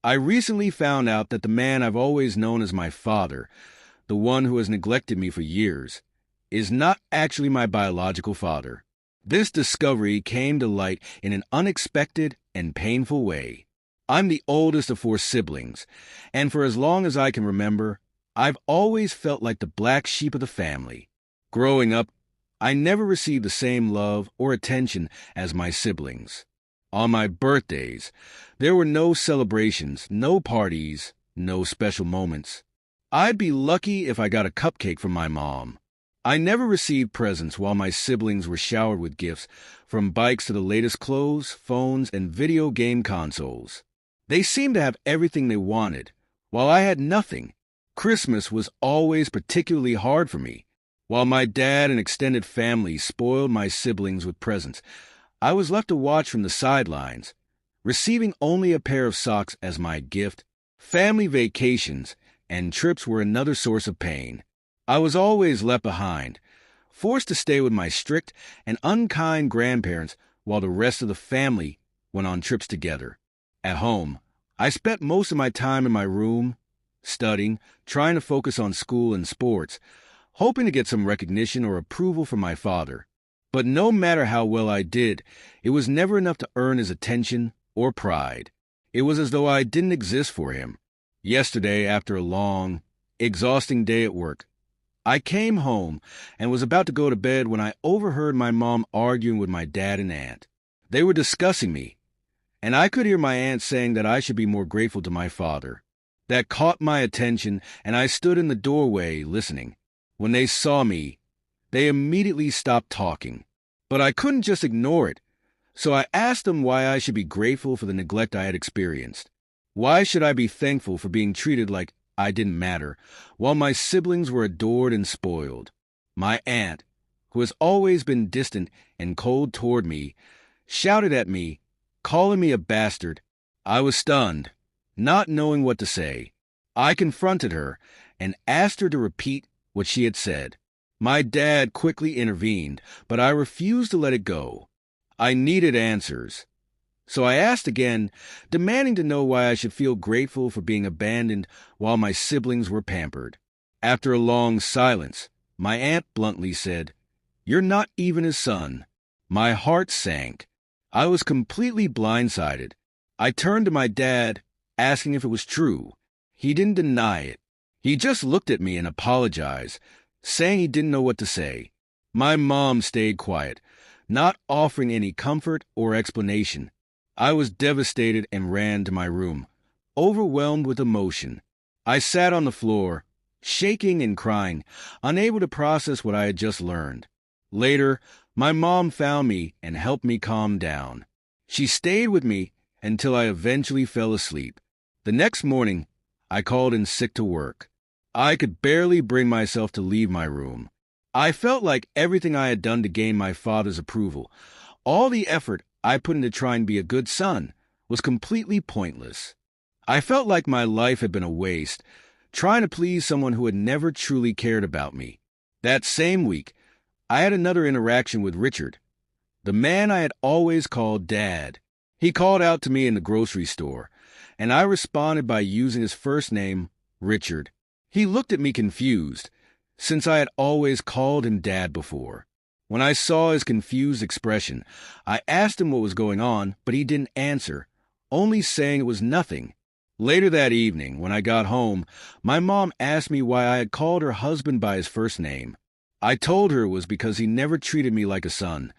I recently found out that the man I've always known as my father, the one who has neglected me for years, is not actually my biological father. This discovery came to light in an unexpected and painful way. I'm the oldest of four siblings, and for as long as I can remember, I've always felt like the black sheep of the family. Growing up, I never received the same love or attention as my siblings. On my birthdays, there were no celebrations, no parties, no special moments. I'd be lucky if I got a cupcake from my mom. I never received presents while my siblings were showered with gifts, from bikes to the latest clothes, phones, and video game consoles. They seemed to have everything they wanted, while I had nothing. Christmas was always particularly hard for me. While my dad and extended family spoiled my siblings with presents, I was left to watch from the sidelines, receiving only a pair of socks as my gift. Family vacations and trips were another source of pain. I was always left behind, forced to stay with my strict and unkind grandparents while the rest of the family went on trips together. At home, I spent most of my time in my room, studying, trying to focus on school and sports, hoping to get some recognition or approval from my father. But no matter how well I did, it was never enough to earn his attention or pride. It was as though I didn't exist for him. Yesterday, after a long, exhausting day at work, I came home and was about to go to bed when I overheard my mom arguing with my dad and aunt. They were discussing me, and I could hear my aunt saying that I should be more grateful to my father. That caught my attention, and I stood in the doorway listening. When they saw me, they immediately stopped talking. But I couldn't just ignore it, so I asked them why I should be grateful for the neglect I had experienced. Why should I be thankful for being treated like I didn't matter, while my siblings were adored and spoiled? My aunt, who has always been distant and cold toward me, shouted at me, calling me a bastard. I was stunned, not knowing what to say. I confronted her and asked her to repeat what she had said. My dad quickly intervened, but I refused to let it go. I needed answers. So I asked again, demanding to know why I should feel grateful for being abandoned while my siblings were pampered. After a long silence, my aunt bluntly said, "You're not even his son." My heart sank. I was completely blindsided. I turned to my dad, asking if it was true. He didn't deny it. He just looked at me and apologized, saying he didn't know what to say. My mom stayed quiet, not offering any comfort or explanation. I was devastated and ran to my room, overwhelmed with emotion. I sat on the floor, shaking and crying, unable to process what I had just learned. Later, my mom found me and helped me calm down. She stayed with me until I eventually fell asleep. The next morning, I called in sick to work. I could barely bring myself to leave my room. I felt like everything I had done to gain my father's approval, all the effort I put into trying to be a good son, was completely pointless. I felt like my life had been a waste, trying to please someone who had never truly cared about me. That same week, I had another interaction with Richard, the man I had always called Dad. He called out to me in the grocery store, and I responded by using his first name, Richard. He looked at me confused, since I had always called him Dad before. When I saw his confused expression, I asked him what was going on, but he didn't answer, only saying it was nothing. Later that evening, when I got home, my mom asked me why I had called her husband by his first name. I told her it was because he never treated me like a son.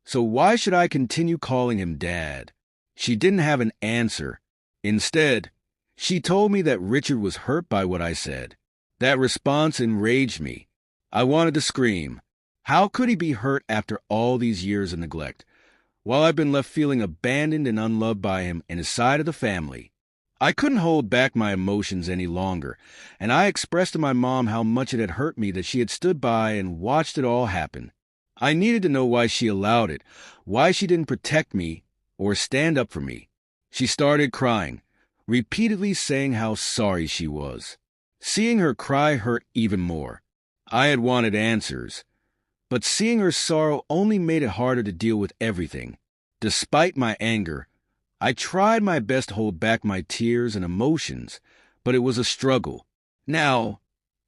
So why should I continue calling him Dad? She didn't have an answer. Instead, she told me that Richard was hurt by what I said. That response enraged me. I wanted to scream. How could he be hurt after all these years of neglect, while I've been left feeling abandoned and unloved by him and his side of the family? I couldn't hold back my emotions any longer, and I expressed to my mom how much it had hurt me that she had stood by and watched it all happen. I needed to know why she allowed it, why she didn't protect me or stand up for me. She started crying, repeatedly saying how sorry she was. Seeing her cry hurt even more. I had wanted answers, but seeing her sorrow only made it harder to deal with everything. Despite my anger, I tried my best to hold back my tears and emotions, but it was a struggle. Now,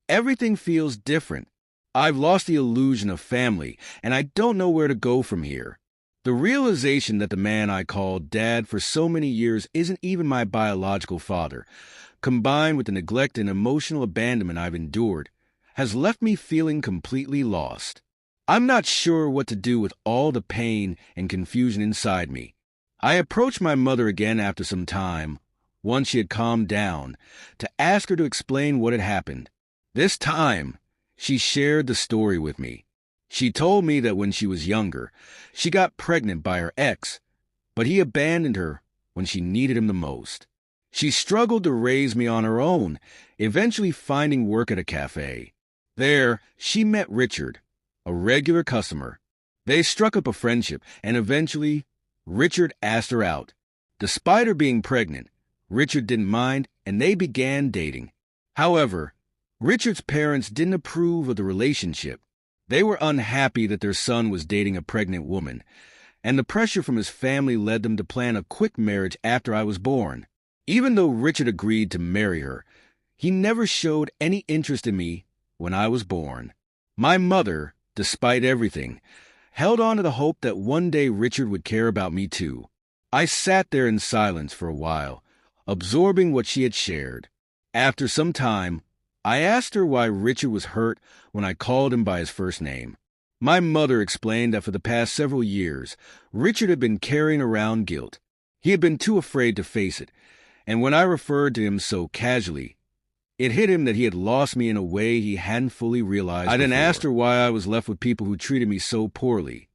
everything feels different. I've lost the illusion of family, and I don't know where to go from here. The realization that the man I called Dad for so many years isn't even my biological father, combined with the neglect and emotional abandonment I've endured, has left me feeling completely lost. I'm not sure what to do with all the pain and confusion inside me. I approached my mother again after some time, once she had calmed down, to ask her to explain what had happened. This time, she shared the story with me. She told me that when she was younger, she got pregnant by her ex, but he abandoned her when she needed him the most. She struggled to raise me on her own, eventually finding work at a cafe. There, she met Richard, a regular customer. They struck up a friendship, and eventually, Richard asked her out. Despite her being pregnant, Richard didn't mind, and they began dating. However, Richard's parents didn't approve of the relationship. They were unhappy that their son was dating a pregnant woman, and the pressure from his family led them to plan a quick marriage after I was born. Even though Richard agreed to marry her, he never showed any interest in me when I was born. My mother, despite everything, held on to the hope that one day Richard would care about me too. I sat there in silence for a while, absorbing what she had shared. After some time, I asked her why Richard was hurt when I called him by his first name. My mother explained that for the past several years, Richard had been carrying around guilt. He had been too afraid to face it, and when I referred to him so casually, it hit him that he had lost me in a way he hadn't fully realized. I then asked her why I was left with people who treated me so poorly.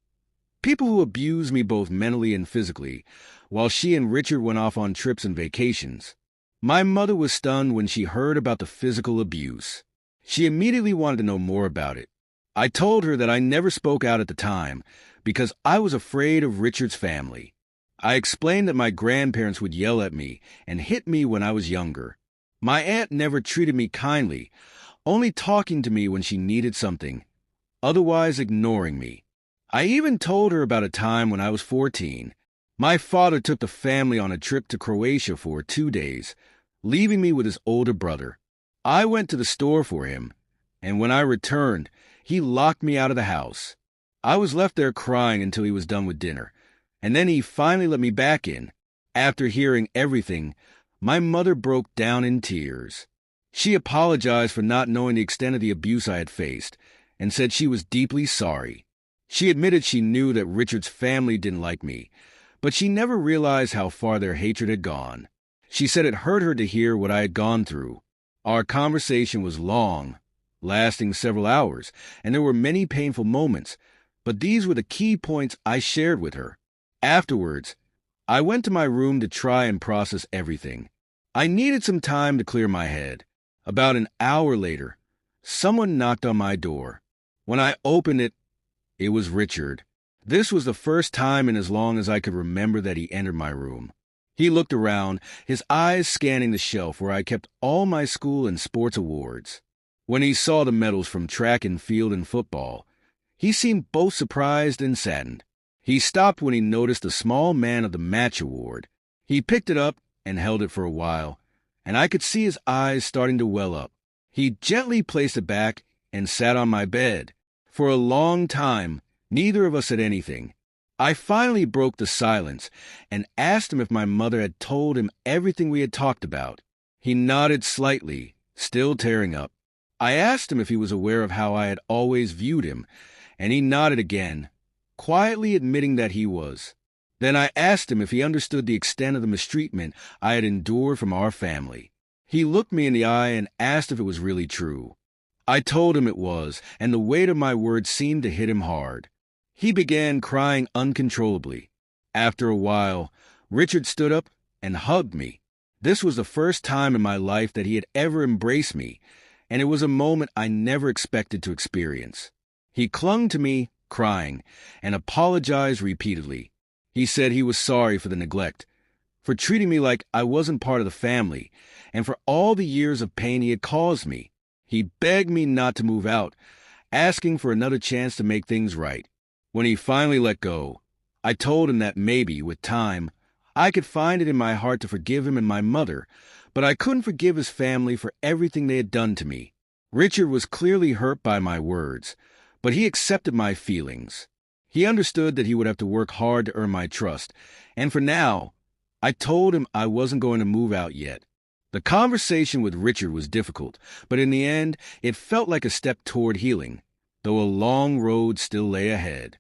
People who abused me both mentally and physically, while she and Richard went off on trips and vacations. My mother was stunned when she heard about the physical abuse. She immediately wanted to know more about it. I told her that I never spoke out at the time because I was afraid of Richard's family. I explained that my grandparents would yell at me and hit me when I was younger. My aunt never treated me kindly, only talking to me when she needed something, otherwise ignoring me. I even told her about a time when I was 14. My father took the family on a trip to Croatia for 2 days, leaving me with his older brother. I went to the store for him, and when I returned, he locked me out of the house. I was left there crying until he was done with dinner, and then he finally let me back in. After hearing everything, my mother broke down in tears. She apologized for not knowing the extent of the abuse I had faced, and said she was deeply sorry. She admitted she knew that Richard's family didn't like me, but she never realized how far their hatred had gone. She said it hurt her to hear what I had gone through. Our conversation was long, lasting several hours, and there were many painful moments, but these were the key points I shared with her. Afterwards, I went to my room to try and process everything. I needed some time to clear my head. About an hour later, someone knocked on my door. When I opened it, it was Richard. This was the first time in as long as I could remember that he entered my room. He looked around, his eyes scanning the shelf where I kept all my school and sports awards. When he saw the medals from track and field and football, he seemed both surprised and saddened. He stopped when he noticed the small man of the match award. He picked it up and held it for a while, and I could see his eyes starting to well up. He gently placed it back and sat on my bed. For a long time, neither of us said anything. I finally broke the silence and asked him if my mother had told him everything we had talked about. He nodded slightly, still tearing up. I asked him if he was aware of how I had always viewed him, and he nodded again, quietly admitting that he was. Then I asked him if he understood the extent of the mistreatment I had endured from our family. He looked me in the eye and asked if it was really true. I told him it was, and the weight of my words seemed to hit him hard. He began crying uncontrollably. After a while, Richard stood up and hugged me. This was the first time in my life that he had ever embraced me, and it was a moment I never expected to experience. He clung to me, crying, and apologized repeatedly. He said he was sorry for the neglect, for treating me like I wasn't part of the family, and for all the years of pain he had caused me. He begged me not to move out, asking for another chance to make things right. When he finally let go, I told him that maybe, with time, I could find it in my heart to forgive him and my mother, but I couldn't forgive his family for everything they had done to me. Richard was clearly hurt by my words, but he accepted my feelings. He understood that he would have to work hard to earn my trust, and for now, I told him I wasn't going to move out yet. The conversation with Richard was difficult, but in the end, it felt like a step toward healing, though a long road still lay ahead.